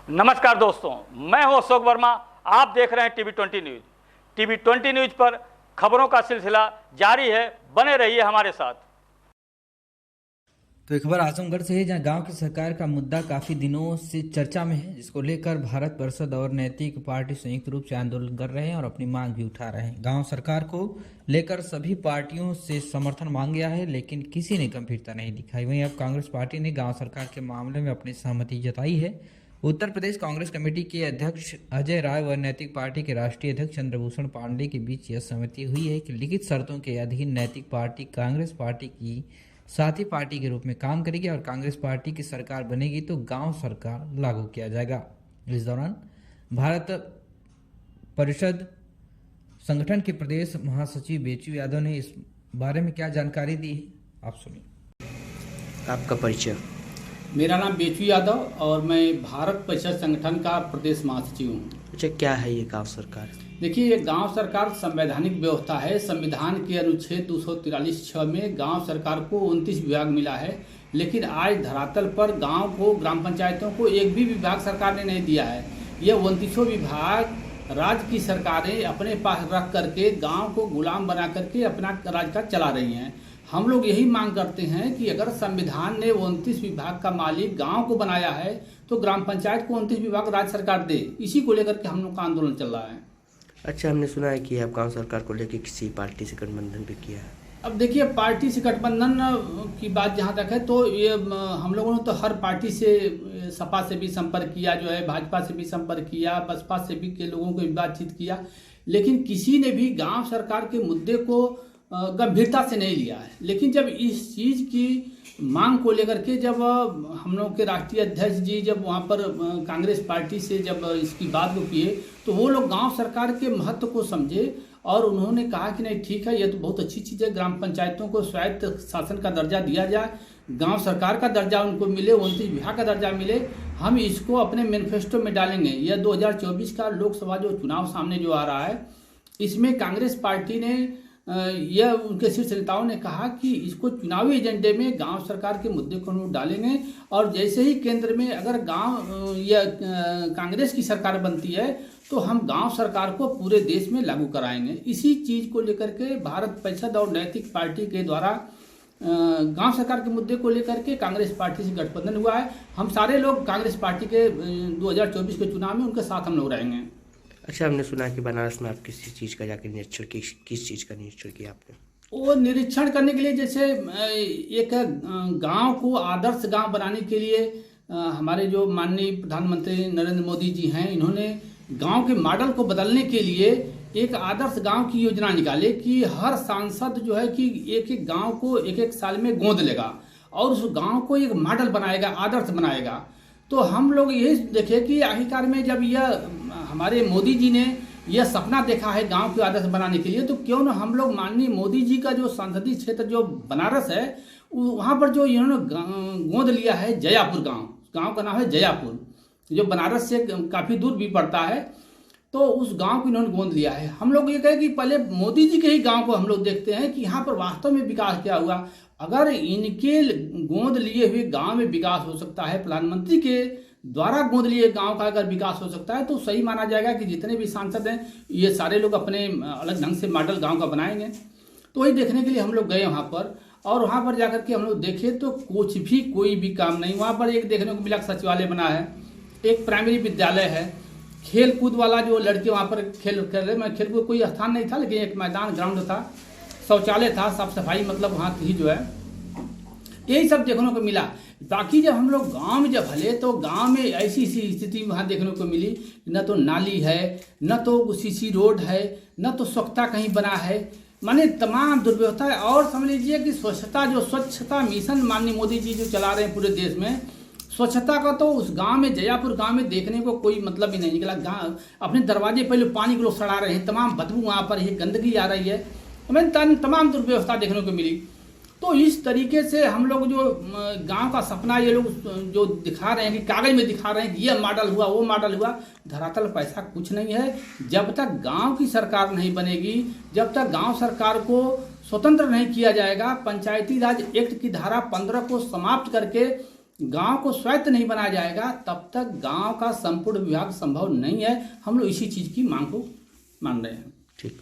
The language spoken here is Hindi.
नमस्कार दोस्तों, मैं हूं अशोक वर्मा। आप देख रहे हैं टीवी20 न्यूज। टीवी20 न्यूज पर खबरों का सिलसिला जारी है, बने रहिए हमारे साथ। तो एक खबर आजमगढ़ से है, जहां गांव की सरकार का मुद्दा काफी दिनों से चर्चा में है, जिसको लेकर भारत परिषद और नैतिक पार्टी संयुक्त रूप से आंदोलन कर रहे हैं और अपनी मांग भी उठा रहे हैं। गांव सरकार को लेकर सभी पार्टियों से समर्थन मांग गया है, लेकिन किसी ने गंभीरता नहीं दिखाई। वहीं अब कांग्रेस पार्टी ने गांव सरकार के मामले में अपनी सहमति जताई है। उत्तर प्रदेश कांग्रेस कमेटी के अध्यक्ष अजय राय व नैतिक पार्टी के राष्ट्रीय अध्यक्ष चंद्रभूषण पांडे के बीच यह सहमति हुई है कि लिखित शर्तों के अधीन नैतिक पार्टी कांग्रेस पार्टी की साथी पार्टी के रूप में काम करेगी और कांग्रेस पार्टी की सरकार बनेगी तो गांव सरकार लागू किया जाएगा। इस दौरान भारत परिषद संगठन के प्रदेश महासचिव बेचू यादव ने इस बारे में क्या जानकारी दी है, आप सुनिए। आपका परिचय। मेरा नाम बेचू यादव और मैं भारत परिषद संगठन का प्रदेश महासचिव हूँ। अच्छा, क्या है ये गांव सरकार? देखिए, ये गांव सरकार संवैधानिक व्यवस्था है। संविधान के अनुच्छेद 243(6) में गांव सरकार को 29 विभाग मिला है, लेकिन आज धरातल पर गांव को, ग्राम पंचायतों को एक भी विभाग सरकार ने नहीं दिया है। यह 29 विभाग राज्य की सरकारें अपने पास रख करके गांव को गुलाम बना करके अपना राज का चला रही हैं। हम लोग यही मांग करते हैं कि अगर संविधान ने 29 विभाग का मालिक गांव को बनाया है तो ग्राम पंचायत को 29 विभाग राज्य सरकार दे। इसी को लेकर के हम लोग का आंदोलन चल रहा है। अच्छा, हमने सुना है कि आप गांव सरकार को लेकर किसी पार्टी से गठबंधन भी किया है। अब देखिए, पार्टी से गठबंधन की बात जहाँ तक है तो ये हम लोगों ने तो हर पार्टी से, सपा से भी संपर्क किया, जो है भाजपा से भी संपर्क किया, बसपा से भी के लोगों को भी बातचीत किया, लेकिन किसी ने भी गांव सरकार के मुद्दे को गंभीरता से नहीं लिया है। लेकिन जब इस चीज़ की मांग को लेकर के जब हम लोग के राष्ट्रीय अध्यक्ष जी जब वहाँ पर कांग्रेस पार्टी से जब इसकी बात को किए तो वो लोग गांव सरकार के महत्व को समझे और उन्होंने कहा कि नहीं, ठीक है, ये तो बहुत अच्छी चीज़ है, ग्राम पंचायतों को स्वायत्त शासन का दर्जा दिया जाए, गांव सरकार का दर्जा उनको मिले, 29 विभाग का दर्जा मिले। हम इसको अपने मैनिफेस्टो में डालेंगे। यह 2024 का लोकसभा जो चुनाव सामने जो आ रहा है, इसमें कांग्रेस पार्टी ने यह उनके शीर्ष नेताओं ने कहा कि इसको चुनावी एजेंडे में गांव सरकार के मुद्दे को हम डालेंगे और जैसे ही केंद्र में अगर गांव या कांग्रेस की सरकार बनती है तो हम गांव सरकार को पूरे देश में लागू कराएंगे। इसी चीज़ को लेकर के भारत परिषद और नैतिक पार्टी के द्वारा गांव सरकार के मुद्दे को लेकर के कांग्रेस पार्टी से गठबंधन हुआ है। हम सारे लोग कांग्रेस पार्टी के 2024 के चुनाव में उनके साथ हम लोग रहेंगे। अच्छा, हमने सुना कि बनारस में आप किसी चीज़ का जाकर निरीक्षण किस चीज़ का निरीक्षण किया आपने? वो निरीक्षण करने के लिए, जैसे एक गांव को आदर्श गांव बनाने के लिए हमारे जो माननीय प्रधानमंत्री नरेंद्र मोदी जी हैं, इन्होंने गांव के मॉडल को बदलने के लिए एक आदर्श गांव की योजना निकाली कि हर सांसद जो है कि एक एक गांव को एक एक साल में गोद लेगा और उस गांव को एक मॉडल बनाएगा, आदर्श बनाएगा। तो हम लोग यही देखे कि आखिरकार में जब यह हमारे मोदी जी ने यह सपना देखा है गांव को आदर्श बनाने के लिए, तो क्यों न हम लोग माननीय मोदी जी का जो संसदीय क्षेत्र जो बनारस है, वहाँ पर जो इन्होंने गोद लिया है जयापुर गांव का नाम है जयापुर, जो बनारस से काफ़ी दूर भी पड़ता है, तो उस गांव को इन्होंने गोद लिया है। हम लोग ये कहें कि पहले मोदी जी के ही गांव को हम लोग देखते हैं कि यहाँ पर वास्तव में विकास क्या हुआ। अगर इनके गोद लिए हुए गांव में विकास हो सकता है, प्रधानमंत्री के द्वारा गोद लिए गांव का अगर विकास हो सकता है, तो सही माना जाएगा कि जितने भी सांसद हैं ये सारे लोग अपने अलग ढंग से मॉडल गांव का बनाएंगे। तो वही देखने के लिए हम लोग गए वहाँ पर, और वहाँ पर जाकर के हम लोग देखे तो कोई भी काम नहीं। वहाँ पर एक देखने को मिला, सचिवालय बना है, एक प्राइमरी विद्यालय है, खेल कूद वाला जो लड़के वहाँ पर खेल रहे, मैं खेल कूद कोई स्थान नहीं था, लेकिन एक मैदान ग्राउंड था, शौचालय था, साफ सफाई मतलब वहाँ की जो है, यही सब देखने को मिला। बाकी जब हम लोग गांव में जब हले तो गांव में ऐसी स्थिति वहाँ देखने को मिली, न तो नाली है, न तो सीसी रोड है, न तो स्वच्छता कहीं बना है, माने तमाम दुर्व्यवस्था है। और समझ लीजिए कि स्वच्छता मिशन माननीय मोदी जी जो चला रहे हैं पूरे देश में, स्वच्छता का तो उस गांव में, जयापुर गांव में देखने को कोई मतलब ही नहीं निकला। गांव अपने दरवाजे पहले पानी के लोग सड़ा रहे हैं, तमाम बदबू वहाँ पर है, गंदगी आ रही है, हमें तमाम दुर्व्यवस्था देखने को मिली। तो इस तरीके से हम लोग जो गांव का सपना ये लोग जो दिखा रहे हैं कि कागज में दिखा रहे हैं कि ये मॉडल हुआ, वो मॉडल हुआ, धरातल पैसा कुछ नहीं है। जब तक गांव की सरकार नहीं बनेगी, जब तक गांव सरकार को स्वतंत्र नहीं किया जाएगा, पंचायती राज एक्ट की धारा 15 को समाप्त करके गांव को स्वायत्त नहीं बनाया जाएगा तब तक गांव का संपूर्ण विकास संभव नहीं है। हम लोग इसी चीज़ की मांग को मान रहे हैं। ठीक।